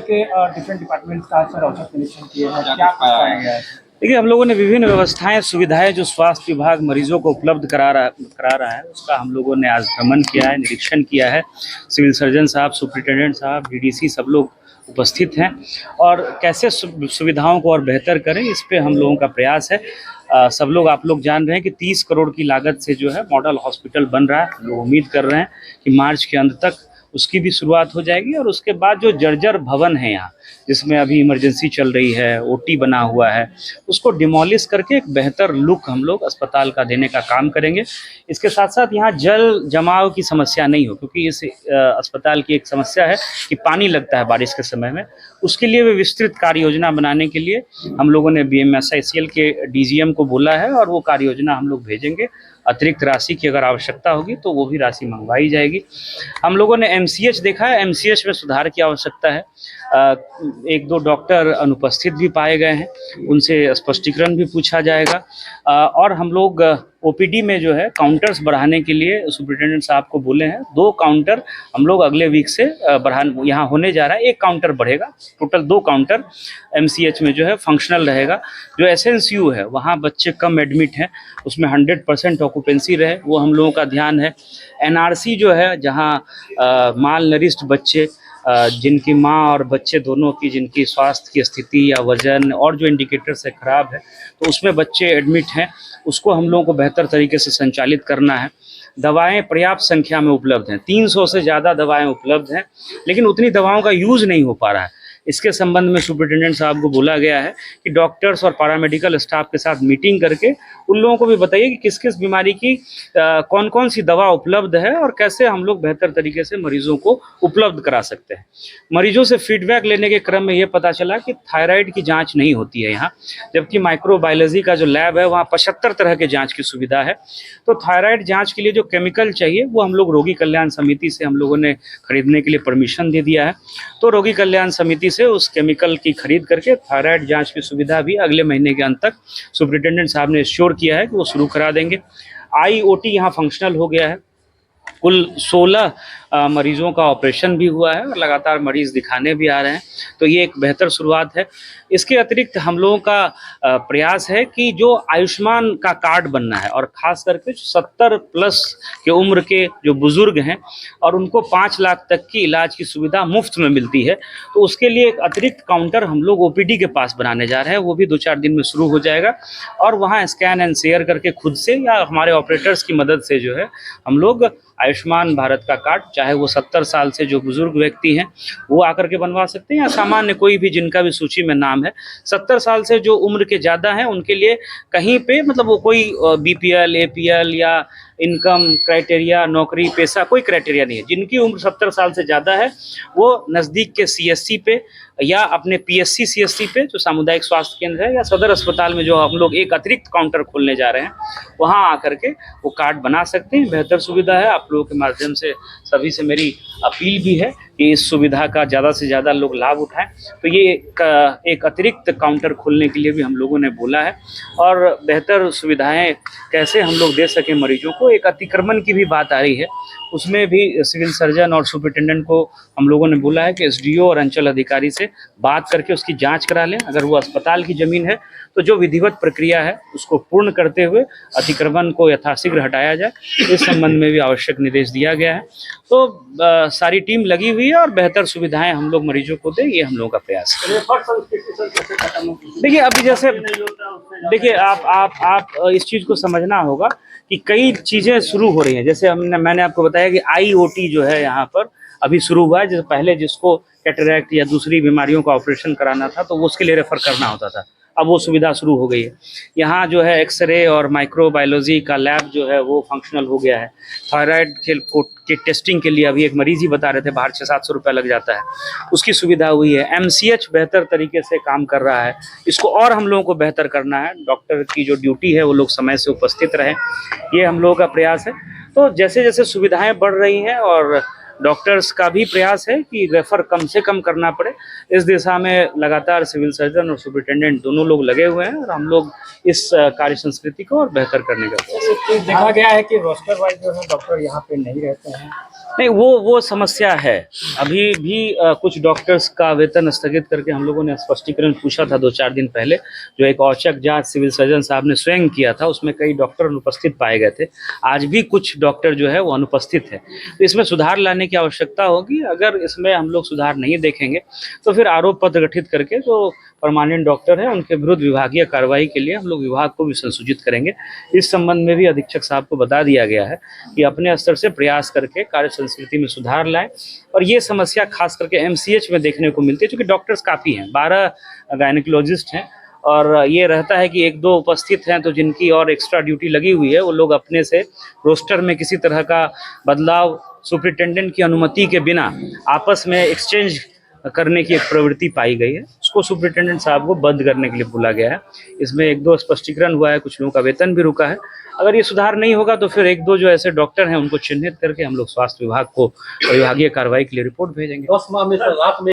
के different departments का sir औचक निरीक्षण किए हैं, क्या कुछ पाया गया है? देखिए, हम लोगों ने विभिन्न व्यवस्थाएं सुविधाएं जो स्वास्थ्य विभाग मरीजों को उपलब्ध करा रहा है, उसका हम लोगों ने आज भ्रमण किया है, निरीक्षण किया है। सिविल सर्जन साहब, सुपरिटेंडेंट साहब, डीडीसी सब लोग उपस्थित हैं और कैसे सुविधाओं को और बेहतर करें, इस पे हम लोगों का प्रयास है। सब लोग, आप लोग जान रहे हैं कि 30 करोड़ की लागत से जो है मॉडल हॉस्पिटल बन रहा है। हम लोग उम्मीद कर रहे हैं कि मार्च के अंत तक उसकी भी शुरुआत हो जाएगी और उसके बाद जो जर्जर भवन है यहाँ, जिसमें अभी इमरजेंसी चल रही है, ओटी बना हुआ है, उसको डिमोलिश करके एक बेहतर लुक हम लोग अस्पताल का देने का काम करेंगे। इसके साथ साथ यहाँ जल जमाव की समस्या नहीं हो, क्योंकि इस अस्पताल की एक समस्या है कि पानी लगता है बारिश के समय में। उसके लिए भी विस्तृत कार्य योजना बनाने के लिए हम लोगों ने BMSICL के DGM को बोला है और वो कार्य योजना हम लोग भेजेंगे। अतिरिक्त राशि की अगर आवश्यकता होगी तो वो भी राशि मंगवाई जाएगी। हम लोगों ने MCH देखा है, MCH में सुधार की आवश्यकता है। एक दो डॉक्टर अनुपस्थित भी पाए गए हैं, उनसे स्पष्टीकरण भी पूछा जाएगा। और हम लोग OPD में जो है काउंटर्स बढ़ाने के लिए सुपरिटेंडेंट साहब को बोले हैं। 2 काउंटर हम लोग अगले वीक से यहाँ होने जा रहा है। 1 काउंटर बढ़ेगा, टोटल 2 काउंटर MCH में जो है फंक्शनल रहेगा। जो SNCU है वहाँ बच्चे कम एडमिट हैं, उसमें 100% ऑक्यूपेंसी रहे, वो हम लोगों का ध्यान है। NRC जो है, जहाँ माल नरिष्ट बच्चे, जिनकी माँ और बच्चे दोनों की, जिनकी स्वास्थ्य की स्थिति या वजन और जो इंडिकेटर्स है खराब है, तो उसमें बच्चे एडमिट हैं, उसको हम लोगों को बेहतर तरीके से संचालित करना है। दवाएं पर्याप्त संख्या में उपलब्ध हैं, 300 से ज़्यादा दवाएं उपलब्ध हैं, लेकिन उतनी दवाओं का यूज़ नहीं हो पा रहा है। इसके संबंध में सुपरिटेंडेंट साहब को बोला गया है कि डॉक्टर्स और पैरामेडिकल स्टाफ के साथ मीटिंग करके उन लोगों को भी बताइए कि किस किस बीमारी की कौन कौन सी दवा उपलब्ध है और कैसे हम लोग बेहतर तरीके से मरीजों को उपलब्ध करा सकते हैं। मरीजों से फीडबैक लेने के क्रम में ये पता चला कि थायराइड की जांच नहीं होती है यहाँ, जबकि माइक्रोबायोलॉजी का जो लैब है वहाँ 75 तरह के जाँच की सुविधा है। तो थायराइड जाँच के लिए जो केमिकल चाहिए वो हम लोग रोगी कल्याण समिति से हम लोगों ने खरीदने के लिए परमिशन दे दिया है। तो रोगी कल्याण समिति से उस केमिकल की खरीद करके थायराइड जांच की सुविधा भी अगले महीने के अंत तक सुपरिटेंडेंट साहब ने श्योर किया है कि वो शुरू करा देंगे। IOT यहाँ फंक्शनल हो गया है। कुल 16 मरीजों का ऑपरेशन भी हुआ है और लगातार मरीज दिखाने भी आ रहे हैं, तो ये एक बेहतर शुरुआत है। इसके अतिरिक्त हम लोगों का प्रयास है कि जो आयुष्मान का कार्ड बनना है, और ख़ास करके 70 प्लस के उम्र के जो बुज़ुर्ग हैं और उनको 5 लाख तक की इलाज की सुविधा मुफ्त में मिलती है, तो उसके लिए एक अतिरिक्त काउंटर हम लोग OPD के पास बनाने जा रहे हैं। वो भी 2-4 दिन में शुरू हो जाएगा और वहाँ स्कैन एंड शेयर करके खुद से या हमारे ऑपरेटर्स की मदद से जो है हम लोग आयुष्मान भारत का कार्ड, चाहे वो 70 साल से जो बुजुर्ग व्यक्ति हैं वो आकर के बनवा सकते हैं, या सामान्य कोई भी जिनका भी सूची में नाम है। 70 साल से जो उम्र के ज़्यादा हैं उनके लिए कहीं पे, मतलब वो कोई BPL, APL या इनकम क्राइटेरिया, नौकरी पेशा, कोई क्राइटेरिया नहीं है। जिनकी उम्र 70 साल से ज़्यादा है वो नज़दीक के CSC पे या अपने PSC CSC पे, जो सामुदायिक स्वास्थ्य केंद्र है, या सदर अस्पताल में जो हम लोग एक अतिरिक्त काउंटर खोलने जा रहे हैं, वहाँ आकर के वो कार्ड बना सकते हैं। बेहतर सुविधा है। आप लोगों के माध्यम से सभी से मेरी अपील भी है कि इस सुविधा का ज़्यादा से ज़्यादा लोग लाभ उठाएं। तो ये एक अतिरिक्त काउंटर खोलने के लिए भी हम लोगों ने बोला है, और बेहतर सुविधाएं कैसे हम लोग दे सकें मरीजों को। एक अतिक्रमण की भी बात आ रही है, उसमें भी सिविल सर्जन और सुपरिटेंडेंट को हम लोगों ने बोला है कि SDO और अंचल अधिकारी से बात करके उसकी जांच करा लें। अगर वो अस्पताल की ज़मीन है तो जो विधिवत प्रक्रिया है उसको पूर्ण करते हुए अतिक्रमण को यथाशीघ्र हटाया जाए। इस संबंध में भी आवश्यक निर्देश दिया गया है। तो सारी टीम लगी हुई है और बेहतर सुविधाएं हम लोग मरीजों को दें, ये हम लोगों का प्रयास है। देखिए, अभी जैसे देखिए आप इस चीज़ को समझना होगा कि कई चीज़ें शुरू हो रही हैं। जैसे मैंने आपको बताया कि IOT जो है यहाँ पर अभी शुरू हुआ है। जैसे पहले जिसको कैटरैक्ट या दूसरी बीमारियों का ऑपरेशन कराना था तो वो उसके लिए रेफ़र करना होता था, अब वो सुविधा शुरू हो गई है। यहाँ जो है एक्सरे और माइक्रोबायोलॉजी का लैब जो है वो फंक्शनल हो गया है। थायराइड के टेस्टिंग के लिए अभी एक मरीज ही बता रहे थे बाहर 600-700 रुपये लग जाता है, उसकी सुविधा हुई है। MCH बेहतर तरीके से काम कर रहा है, इसको और हम लोगों को बेहतर करना है। डॉक्टर की जो ड्यूटी है वो लोग समय से उपस्थित रहें, ये हम लोगों का प्रयास है। तो जैसे जैसे सुविधाएँ बढ़ रही हैं और डॉक्टर्स का भी प्रयास है कि रेफ़र कम से कम करना पड़े, इस दिशा में लगातार सिविल सर्जन और सुपरिटेंडेंट दोनों लोग लगे हुए हैं और हम लोग इस कार्य संस्कृति को और बेहतर करने का प्रयास। देखा गया है कि रोस्टर वाइज जो है डॉक्टर यहाँ पे नहीं रहते हैं, नहीं, वो समस्या है। अभी भी कुछ डॉक्टर्स का वेतन स्थगित करके हम लोगों ने स्पष्टीकरण पूछा था 2-4 दिन पहले, जो एक औचक जांच सिविल सर्जन साहब ने स्वयं किया था, उसमें कई डॉक्टर अनुपस्थित पाए गए थे। आज भी कुछ डॉक्टर जो है वो अनुपस्थित है, तो इसमें सुधार लाने की आवश्यकता होगी। अगर इसमें हम लोग सुधार नहीं देखेंगे तो फिर आरोप पत्र गठित करके जो परमानेंट डॉक्टर हैं उनके विरुद्ध विभागीय कार्रवाई के लिए हम लोग विभाग को भी संसूचित करेंगे। इस संबंध में भी अधीक्षक साहब को बता दिया गया है कि अपने स्तर से प्रयास करके कार्य संस्कृति में सुधार लाएं। और ये समस्या खास करके एमसीएच में देखने को मिलती है, क्योंकि डॉक्टर्स काफ़ी हैं, 12 गायनिकोलॉजिस्ट हैं, और ये रहता है कि 1-2 उपस्थित हैं, तो जिनकी और एक्स्ट्रा ड्यूटी लगी हुई है वो लोग अपने से रोस्टर में किसी तरह का बदलाव सुपरिटेंडेंट की अनुमति के बिना आपस में एक्सचेंज करने की एक प्रवृत्ति पाई गई है। उसको सुपरिटेंडेंट साहब को बंद करने के लिए बोला गया है। इसमें 1-2 स्पष्टीकरण हुआ है, कुछ लोगों का वेतन भी रुका है। अगर ये सुधार नहीं होगा तो फिर 1-2 जो ऐसे डॉक्टर हैं उनको चिन्हित करके हम लोग स्वास्थ्य विभाग को विभागीय कार्रवाई के लिए रिपोर्ट भेजेंगे।